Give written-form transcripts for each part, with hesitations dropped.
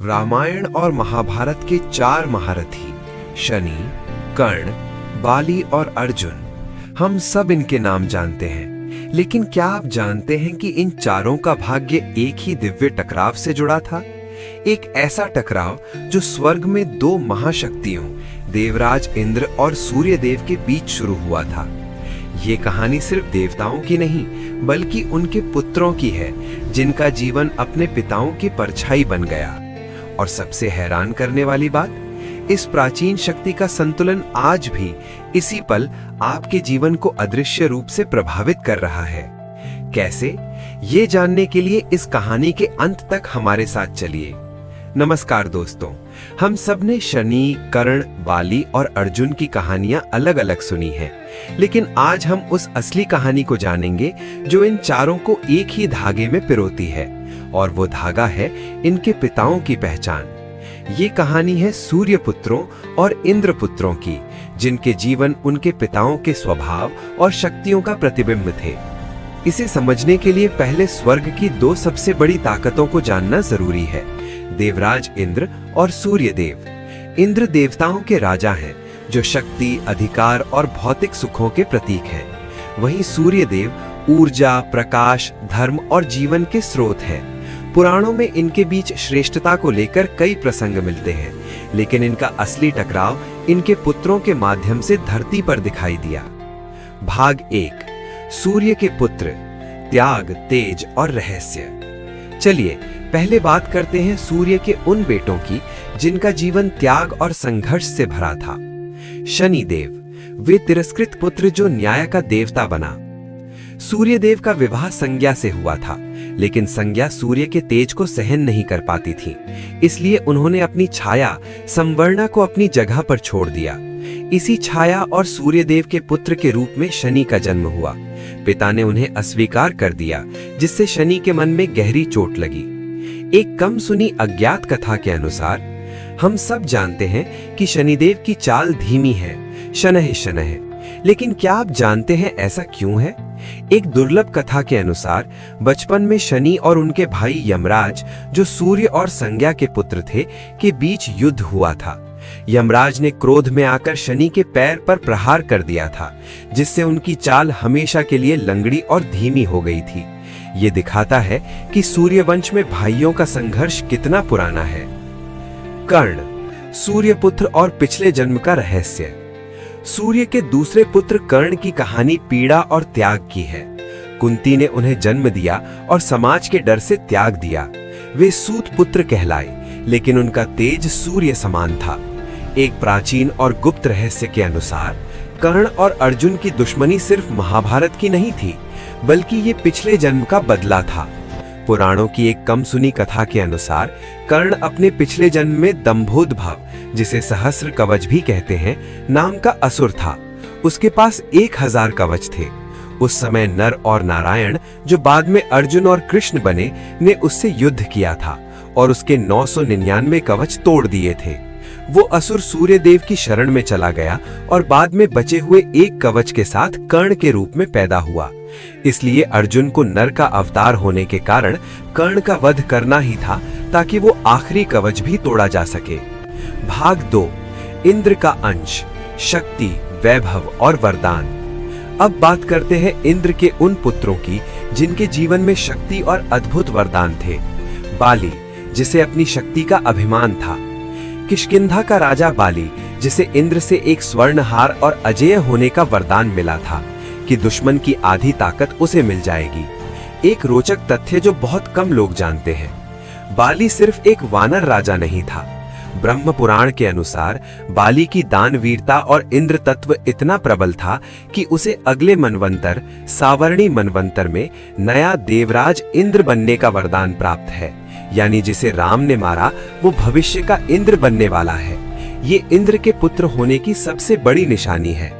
रामायण और महाभारत के 4 महारथी शनि, कर्ण, बाली और अर्जुन, हम सब इनके नाम जानते हैं। लेकिन क्या आप जानते हैं कि इन चारों का भाग्य एक ही दिव्य टकराव से जुड़ा था? एक ऐसा टकराव जो स्वर्ग में 2 महाशक्तियों देवराज इंद्र और सूर्यदेव के बीच शुरू हुआ था। ये कहानी सिर्फ देवताओं की नहीं, बल्कि उनके पुत्रों की है, जिनका जीवन अपने पिताओं की परछाई बन गया। और सबसे हैरान करने वाली बात, इस प्राचीन शक्ति का संतुलन आज भी इसी पल आपके जीवन को अदृश्य रूप से प्रभावित कर रहा है। कैसे? ये जानने के लिए इस कहानी के अंत तक हमारे साथ चलिए। नमस्कार दोस्तों, हम सब ने शनि, कर्ण, बाली और अर्जुन की कहानियां अलग अलग सुनी हैं, लेकिन आज हम उस असली कहानी को जानेंगे जो इन चारों को एक ही धागे में पिरोती है, और वो धागा है इनके पिताओं की पहचान। ये कहानी है सूर्य पुत्रों और इंद्र पुत्रों की, जिनके जीवन उनके पिताओं के स्वभाव और शक्तियों का प्रतिबिंब थे। इसे समझने के लिए पहले स्वर्ग की 2 सबसे बड़ी ताकतों को जानना जरूरी है, देवराज इंद्र और सूर्यदेव। इंद्र देवताओं के राजा हैं, जो शक्ति, अधिकार और भौतिक सुखों के प्रतीक हैं। वहीं सूर्यदेव ऊर्जा, प्रकाश, धर्म और जीवन के स्रोत हैं। पुराणों में इनके बीच श्रेष्ठता को लेकर कई प्रसंग मिलते हैं, लेकिन इनका असली टकराव इनके पुत्रों के माध्यम से धरती पर दिखाई दिया। भाग 1, सूर्य के पुत्र, त्याग, तेज और रहस्य। चलिए पहले बात करते हैं सूर्य के उन बेटों की जिनका जीवन त्याग और संघर्ष से भरा था। शनिदेव, वे तिरस्कृत पुत्र जो न्याय का देवता बना। सूर्यदेव का विवाह संज्ञा से हुआ था, लेकिन संज्ञा सूर्य के तेज को सहन नहीं कर पाती थी, इसलिए उन्होंने अपनी छाया संवर्णा को अपनी जगह पर छोड़ दिया। इसी छाया और सूर्यदेव के पुत्र के रूप में शनि का जन्म हुआ। पिता ने उन्हें अस्वीकार कर दिया, जिससे शनि के मन में गहरी चोट लगी। एक कम सुनी अज्ञात कथा के अनुसार, हम सब जानते हैं कि शनिदेव की चाल धीमी है, शनैः शनैः, लेकिन क्या आप जानते हैं ऐसा क्यों है? एक दुर्लभ कथा के अनुसार बचपन में शनि और उनके भाई यमराज, जो सूर्य और संज्ञा के पुत्र थे, के बीच युद्ध हुआ था। यमराज ने क्रोध में आकर शनि के पैर पर प्रहार कर दिया था, जिससे उनकी चाल हमेशा के लिए लंगड़ी और धीमी हो गई थी। ये दिखाता है कि सूर्यवंश में भाइयों का संघर्ष कितना पुराना है। कर्ण, सूर्यपुत्र और पिछले जन्म का रहस्य। सूर्य के दूसरे पुत्र कर्ण की कहानी पीड़ा और त्याग की है। कुंती ने उन्हें जन्म दिया और समाज के डर से त्याग दिया। वे सूत पुत्र कहलाए, लेकिन उनका तेज सूर्य समान था। एक प्राचीन और गुप्त रहस्य के अनुसार कर्ण और अर्जुन की दुश्मनी सिर्फ महाभारत की नहीं थी, बल्कि ये पिछले जन्म का बदला था। पुराणों की एक कम सुनी कथा के अनुसार कर्ण अपने पिछले जन्म में दंभोदभव, जिसे सहस्र कवच भी कहते हैं, नाम का असुर था। उसके पास 1000 कवच थे। उस समय नर और नारायण, जो बाद में अर्जुन और कृष्ण बने, ने उससे युद्ध किया था और उसके 999 कवच तोड़ दिए थे। वो असुर सूर्यदेव की शरण में चला गया और बाद में बचे हुए 1 कवच के साथ कर्ण के रूप में पैदा हुआ। इसलिए अर्जुन को नर का अवतार होने के कारण कर्ण का वध करना ही था, ताकि वो आखिरी कवच भी तोड़ा जा सके। भाग 2, इंद्र का अंश, शक्ति, वैभव और वरदान। अब बात करते हैं इंद्र के उन पुत्रों की जिनके जीवन में शक्ति और अद्भुत वरदान थे। बाली, जिसे अपनी शक्ति का अभिमान था। किष्किंधा का राजा बाली, जिसे इंद्र से एक स्वर्णहार और अजेय होने का वरदान मिला था कि दुश्मन की आधी ताकत उसे मिल जाएगी। एक रोचक तथ्य जो बहुत कम लोग जानते हैं, बाली सिर्फ एक वानर राजा नहीं था। ब्रह्म पुराण के अनुसार बाली की दानवीरता और इंद्र तत्व इतना प्रबल था कि उसे अगले मनवंतर, सावर्णी मनवंतर में नया देवराज इंद्र बनने का वरदान प्राप्त है। यानी जिसे राम ने मारा, वो भविष्य का इंद्र बनने वाला है। ये इंद्र के पुत्र होने की सबसे बड़ी निशानी है।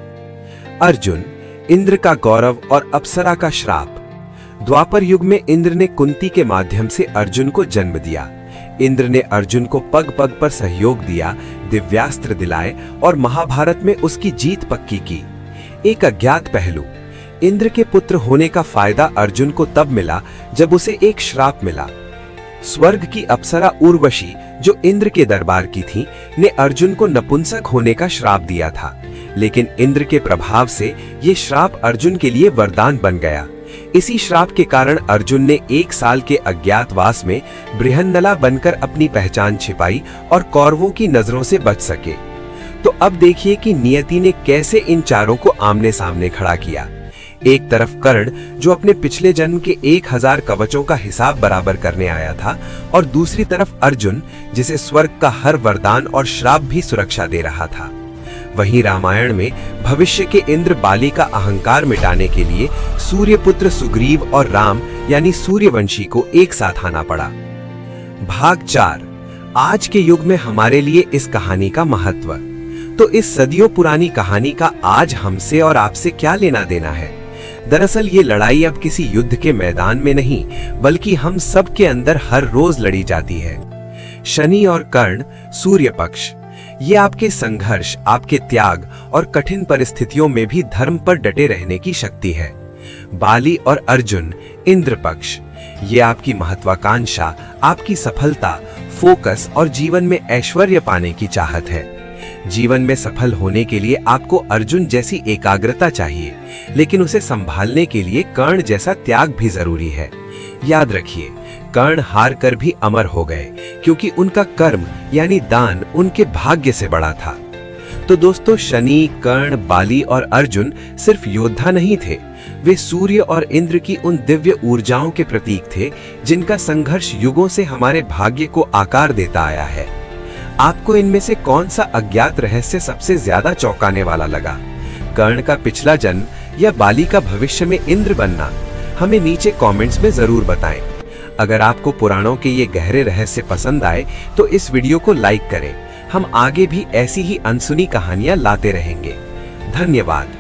अर्जुन, इंद्र का गौरव और अप्सरा का श्राप। द्वापर युग में इंद्र ने कुंती के माध्यम से अर्जुन को जन्म दिया। इंद्र ने अर्जुन को पग पग पर सहयोग दिया, दिव्यास्त्र दिलाए और महाभारत में उसकी जीत पक्की की। एक अज्ञात पहलू, इंद्र के पुत्र होने का फायदा अर्जुन को तब मिला जब उसे एक श्राप मिला। स्वर्ग की अप्सरा उर्वशी, जो इंद्र के दरबार की थी, ने अर्जुन को नपुंसक होने का श्राप दिया था। लेकिन इंद्र के प्रभाव से ये श्राप अर्जुन के लिए वरदान बन गया। इसी श्राप के कारण अर्जुन ने 1 साल के अज्ञातवास में बृहन्नला बनकर अपनी पहचान छिपाई और कौरवों की नजरों से बच सके। तो अब देखिए कि नियति ने कैसे इन चारों को आमने सामने खड़ा किया। एक तरफ कर्ण, जो अपने पिछले जन्म के 1000 कवचों का हिसाब बराबर करने आया था, और दूसरी तरफ अर्जुन, जिसे स्वर्ग का हर वरदान और श्राप भी सुरक्षा दे रहा था। वहीं रामायण में भविष्य के इंद्र बाली का अहंकार मिटाने के लिए सूर्यपुत्र सुग्रीव और राम यानी सूर्यवंशी को एक साथ आना पड़ा। भाग 4। आज के युग में हमारे लिए इस कहानी का महत्व। तो इस सदियों पुरानी कहानी का आज हमसे और आपसे क्या लेना देना है? दरअसल ये लड़ाई अब किसी युद्ध के मैदान में नहीं, बल्कि हम सब के अंदर हर रोज लड़ी जाती है। शनि और कर्ण, सूर्य पक्ष, ये आपके संघर्ष, आपके त्याग और कठिन परिस्थितियों में भी धर्म पर डटे रहने की शक्ति है। बाली और अर्जुन, इंद्र पक्ष, ये आपकी महत्वाकांक्षा, आपकी सफलता, फोकस और जीवन में ऐश्वर्य पाने की चाहत है। जीवन में सफल होने के लिए आपको अर्जुन जैसी एकाग्रता चाहिए, लेकिन उसे संभालने के लिए कर्ण जैसा त्याग भी जरूरी है। याद रखिए, कर्ण हार कर भी अमर हो गए, क्योंकि उनका कर्म यानी दान उनके भाग्य से बड़ा था। तो दोस्तों, शनि, कर्ण, बाली और अर्जुन सिर्फ योद्धा नहीं थे, वे सूर्य और इंद्र की उन दिव्य ऊर्जाओं के प्रतीक थे, जिनका संघर्ष युगों से हमारे भाग्य को आकार देता आया है। आपको इनमें से कौन सा अज्ञात रहस्य सबसे ज्यादा चौंकाने वाला लगा? कर्ण का पिछला जन्म या बाली का भविष्य में इंद्र बनना? हमें नीचे कमेंट्स में जरूर बताएं। अगर आपको पुराणों के ये गहरे रहस्य पसंद आए तो इस वीडियो को लाइक करें। हम आगे भी ऐसी ही अनसुनी कहानियां लाते रहेंगे। धन्यवाद।